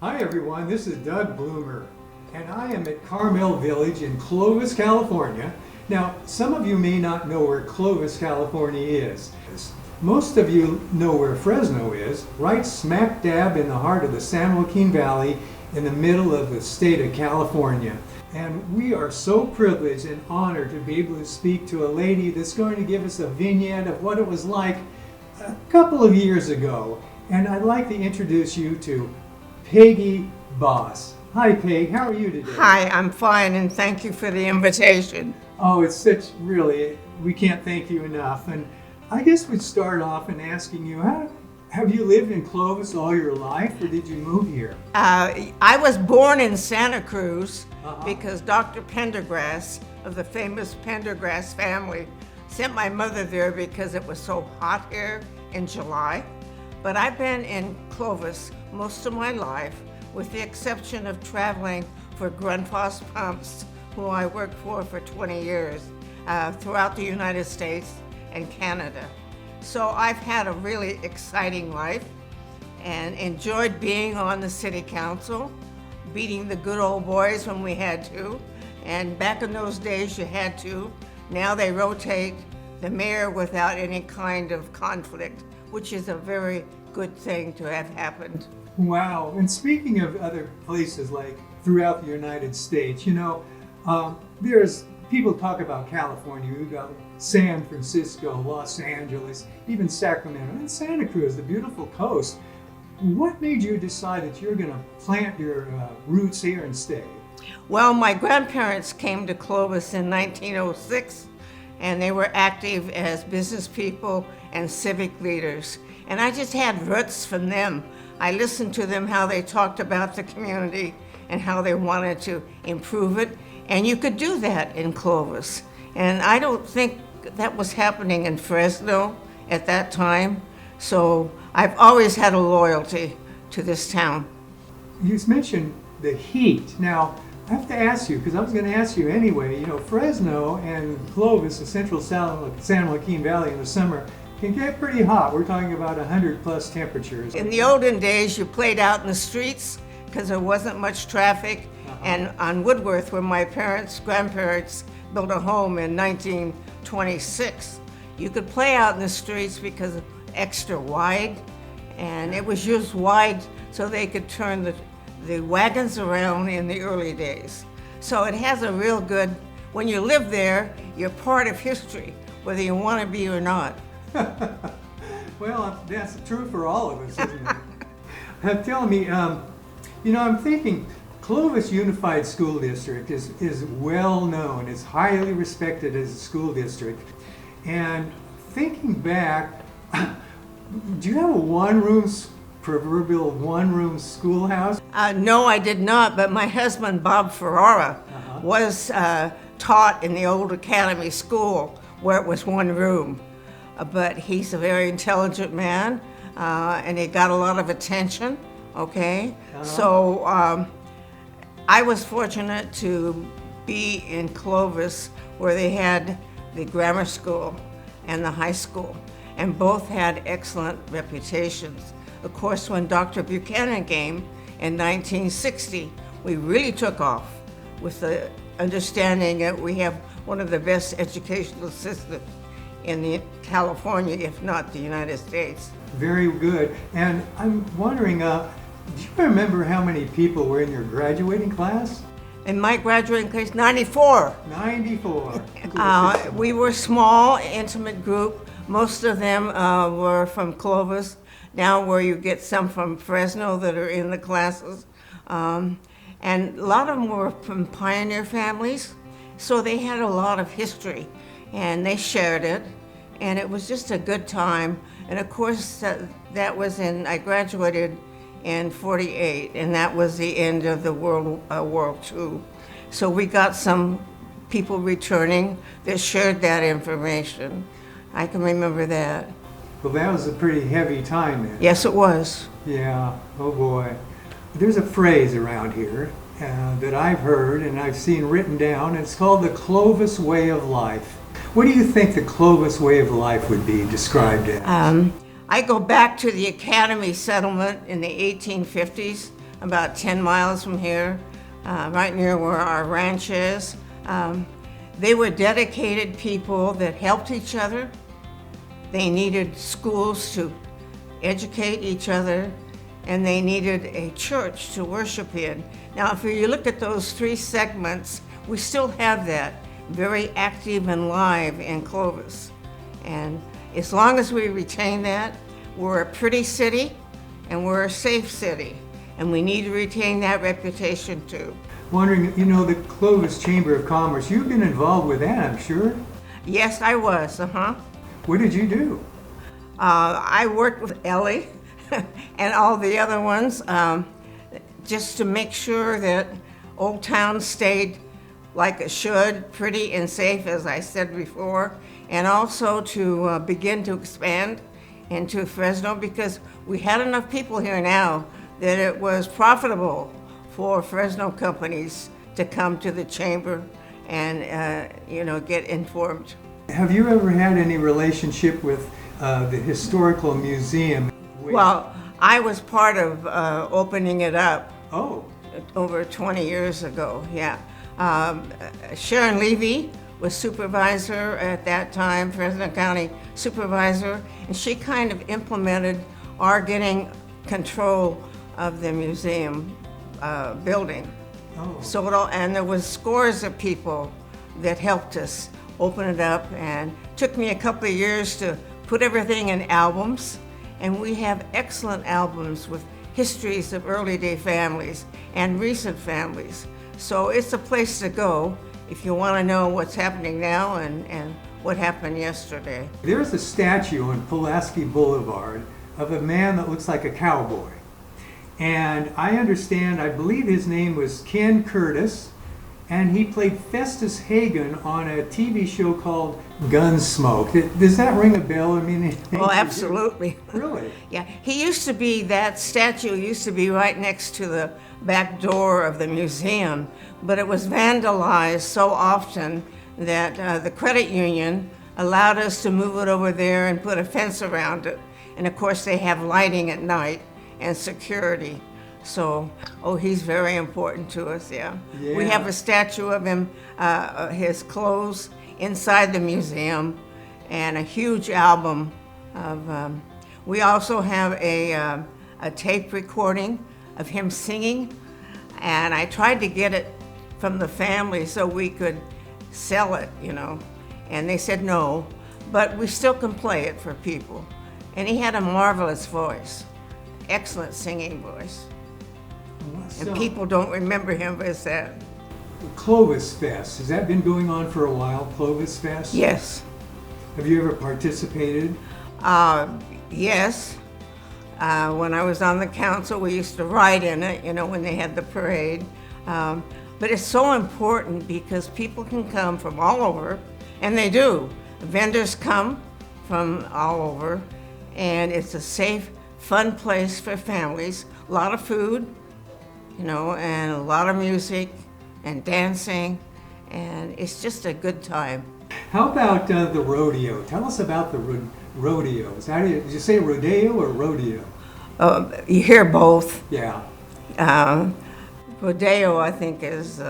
Hi everyone, this is Doug Bloomer, and I am at Carmel Village in Clovis, California. Now, some of you may not know where Clovis, California is. Most of you know where Fresno is, right smack dab in the heart of the San Joaquin Valley in the middle of the state of California. And we are so privileged and honored to be able to speak to a lady that's going to give us a vignette of what it was like a couple of years ago. And I'd like to introduce you to Peg Bos. Hi Peg, how are you today? Hi, I'm fine, and thank you for the invitation. Oh, it's such, really, we can't thank you enough. And I guess we'd start off in asking you, have you lived in Clovis all your life, or did you move here? I was born in Santa Cruz because Dr. Pendergrass of the famous Pendergrass family sent my mother there because it was so hot here in July. But I've been in Clovis most of my life, with the exception of traveling for Grundfos Pumps, who I worked for 20 years, throughout the United States and Canada. So I've had a really exciting life and enjoyed being on the city council, beating the good old boys when we had to. And back in those days you had to. Now they rotate the mayor without any kind of conflict, which is a very good thing to have happened. Wow, and speaking of other places like throughout the United States, there's people talk about California. We've got San Francisco, Los Angeles, even Sacramento, and Santa Cruz, the beautiful coast. What made you decide that you're going to plant your roots here and stay? Well, my grandparents came to Clovis in 1906, and they were active as business people and civic leaders. And I just had roots from them. I listened to them, how they talked about the community and how they wanted to improve it. And you could do that in Clovis. And I don't think that was happening in Fresno at that time. So I've always had a loyalty to this town. You mentioned the heat. Now, I have to ask you, because I was going to ask you anyway, Fresno and Clovis, the central San Joaquin Valley in the summer, can get pretty hot. We're talking about 100 plus temperatures. In the olden days, you played out in the streets because there wasn't much traffic. And on Woodworth, where my grandparents built a home in 1926, you could play out in the streets because it's extra wide, and it was used wide so they could turn the wagons around in the early days. So it has a real good, when you live there, you're part of history, whether you want to be or not. Well, that's true for all of us, isn't it? Tell me, I'm thinking Clovis Unified School District is well known. It's highly respected as a school district. And thinking back, do you have a proverbial one-room schoolhouse? No, I did not, but my husband, Bob Ferrara, was taught in the old academy school where it was one room. But he's a very intelligent man, and he got a lot of attention, okay? So I was fortunate to be in Clovis, where they had the grammar school and the high school, and both had excellent reputations. Of course, when Dr. Buchanan came in 1960, we really took off with the understanding that we have one of the best educational systems in California, if not the United States. Very good. And I'm wondering, do you remember how many people were in your graduating class? In my graduating class, 94. 94. We were a small, intimate group. Most of them were from Clovis, now where you get some from Fresno that are in the classes. And a lot of them were from pioneer families, so they had a lot of history, and they shared it, and it was just a good time. And of course, I graduated in 48, and that was the end of the World War II. So we got some people returning that shared that information. I can remember that. Well, that was a pretty heavy time then. Yes, it was. Yeah, oh boy. There's a phrase around here that I've heard and I've seen written down. It's called the Clovis way of life. What do you think the Clovis way of life would be described as? I go back to the Academy settlement in the 1850s about 10 miles from here, right near where our ranch is. They were dedicated people that helped each other. They needed schools to educate each other, and they needed a church to worship in. Now, if you look at those three segments, we still have that very active and live in Clovis. And as long as we retain that, we're a pretty city and we're a safe city. And we need to retain that reputation too. Wondering, the Clovis Chamber of Commerce, you've been involved with that, I'm sure? Yes, I was, What did you do? I worked with Ellie and all the other ones just to make sure that Old Town stayed like it should, pretty and safe, as I said before, and also to begin to expand into Fresno, because we had enough people here now that it was profitable for Fresno companies to come to the chamber and get informed. Have you ever had any relationship with the Historical Museum? Well, I was part of opening it up. Oh. Over 20 years ago, yeah. Sharon Levy was supervisor at that time, Fresno County supervisor, and she kind of implemented our getting control of the museum building. Oh. And there was scores of people that helped us open it up, and took me a couple of years to put everything in albums, and we have excellent albums with histories of early day families and recent families. So it's a place to go if you want to know what's happening now and what happened yesterday. There's a statue on Pulaski Boulevard of a man that looks like a cowboy. And I believe his name was Ken Curtis, and he played Festus Hagen on a TV show called Gunsmoke. Does that ring a bell? Oh, absolutely. Really? Yeah, that statue used to be right next to the back door of the museum, but it was vandalized so often that the credit union allowed us to move it over there and put a fence around it. And of course they have lighting at night and security. So, he's very important to us, yeah. We have a statue of him, his clothes inside the museum, and a huge album of, we also have a tape recording of him singing, and I tried to get it from the family so we could sell it, and they said no, but we still can play it for people. And he had a marvelous voice, excellent singing voice. And people don't remember him as that. Clovis Fest, has that been going on for a while, Clovis Fest? Yes. Have you ever participated? Yes. When I was on the council, we used to ride in it, when they had the parade. But it's so important because people can come from all over, and they do. Vendors come from all over, and it's a safe, fun place for families. A lot of food, and a lot of music and dancing, and it's just a good time. How about the rodeo? Tell us about the rodeos. Did you say rodeo or rodeo? You hear both. Yeah. Rodeo, I think, is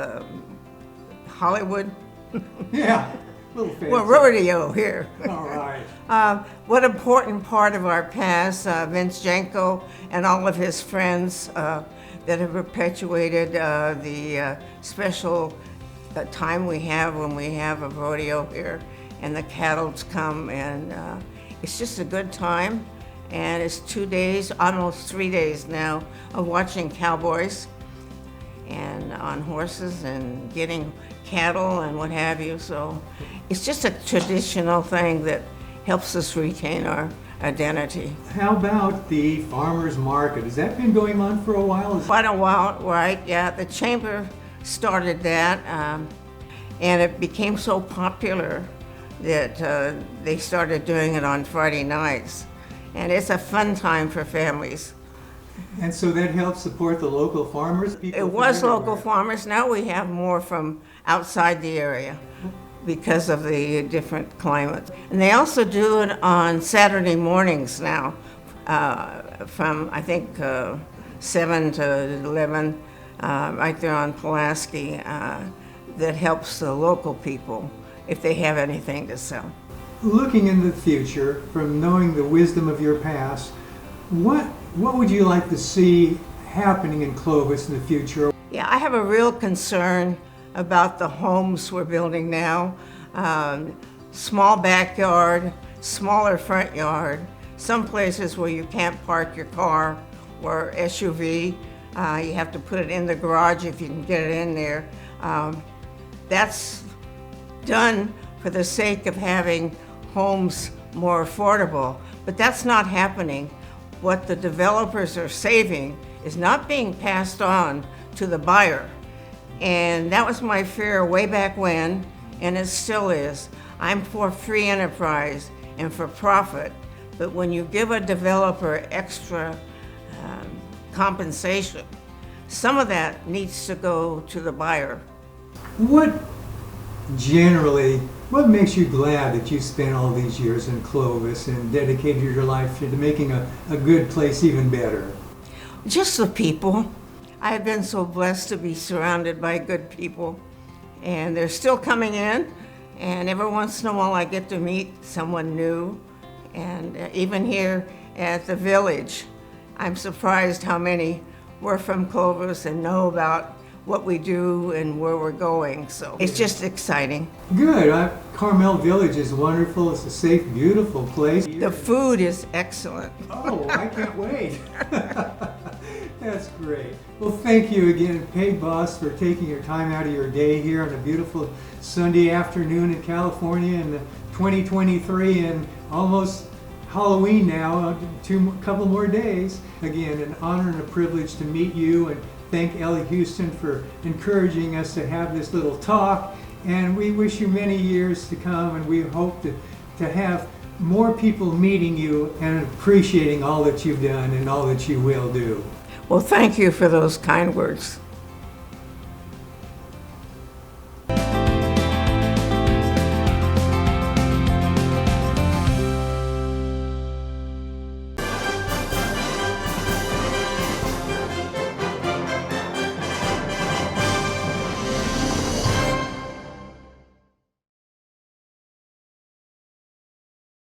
Hollywood. Yeah, a little fancy. Well, rodeo here. All right. What important part of our past, Vince Janko and all of his friends that have perpetuated the special time we have when we have a rodeo here, and the cattle come, and it's just a good time. And it's 2 days, almost 3 days now, of watching cowboys and on horses and getting cattle and what have you. So it's just a traditional thing that helps us retain our identity. How about the farmers market? Has that been going on for a while? Quite a while, right? Yeah, the chamber started that, and it became so popular that they started doing it on Friday nights. And it's a fun time for families. And so that helps support the local farmers? It was local farmers. Now we have more from outside the area because of the different climate. And they also do it on Saturday mornings now, from I think 7 to 11, right there on Pulaski, that helps the local people if they have anything to sell. Looking in the future, from knowing the wisdom of your past, what would you like to see happening in Clovis in the future? Yeah, I have a real concern about the homes we're building now. Small backyard, smaller front yard, some places where you can't park your car or SUV. You have to put it in the garage if you can get it in there. That's done for the sake of having homes more affordable, but that's not happening. What the developers are saving is not being passed on to the buyer. And that was my fear way back when, and it still is. I'm for free enterprise and for profit, but when you give a developer extra compensation, some of that needs to go to the buyer. What makes you glad that you spent all these years in Clovis and dedicated your life to making a good place even better? Just the people. I've been so blessed to be surrounded by good people, and they're still coming in, and every once in a while I get to meet someone new. And even here at the village, I'm surprised how many were from Clovis and know about what we do and where we're going. So it's just exciting. Good. Carmel Village is wonderful. It's a safe, beautiful place. The food is excellent. Oh, I can't wait. That's great. Well, thank you again, Peg Bos, for taking your time out of your day here on a beautiful Sunday afternoon in California in 2023 and almost Halloween now, a couple more days. Again, an honor and a privilege to meet you, and thank Ellie Houston for encouraging us to have this little talk. And we wish you many years to come, and we hope to have more people meeting you and appreciating all that you've done and all that you will do. Well, thank you for those kind words.